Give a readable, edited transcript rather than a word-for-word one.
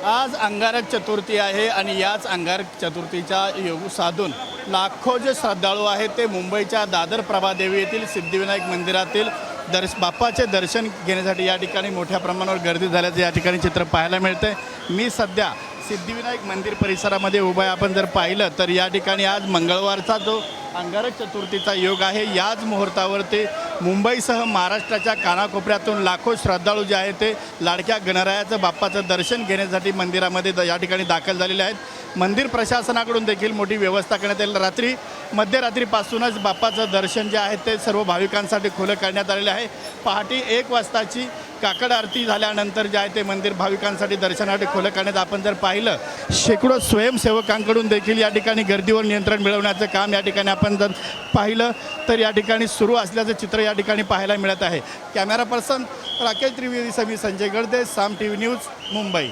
आज अंगारक चतुर्थी आहे आणि याच अंगारक चतुर्थीचा योग साधून लाखो जे श्रद्धाळू आहेत ते मुंबईच्या दादर प्रभादेवी येथील सिद्धिविनायक मंदिरातील बाप्पाचे दर्शन घेण्यासाठी या ठिकाणी मोठ्या प्रमाणावर गर्दी झाल्याचं या ठिकाणी चित्र पाहायला मिळते। मी सध्या सिद्धिविनायक मंदिर परिसरामध्ये उभा आहे। आपण जर पाहिलं तर या ठिकाणी आज मंगळवारचा जो अंगारक चतुर्थीचा योग आहे, याच मुहूर्तावरती मुंबईसह महाराष्ट्राच्या कानाकोपऱ्यातून लाखो श्रद्धाळू जे आहेत ते लाडक्या गणरायाचं बाप्पाचं दर्शन घेण्यासाठी मंदिरामध्ये या ठिकाणी दाखल झालेले आहेत। मंदिर प्रशासनाकडून देखील मोठी व्यवस्था करण्यात येईल। मध्यरात्रीपासूनच बाप्पाचं दर्शन जे आहे ते सर्व भाविकांसाठी खुलं करण्यात आलेलं आहे। पहाटे 1 वाजताची काकड आरती झाल्यानंतर जे आहे ते मंदिर भाविकांसाठी दर्शनासाठी खुलं करण्यात। आपण जर पाहिलं शेकडो स्वयंसेवकांकडून देखील या ठिकाणी गर्दीवर नियंत्रण मिळवण्याचं काम या ठिकाणी आपण जर पाहिलं तर या ठिकाणी सुरू असल्याचं चित्र या ठिकाणी पाहायला मिळत आहे। कॅमेरा पर्सन राकेश त्रिवेदी समी संजय गर्दे, साम टीव्ही न्यूज, मुंबई।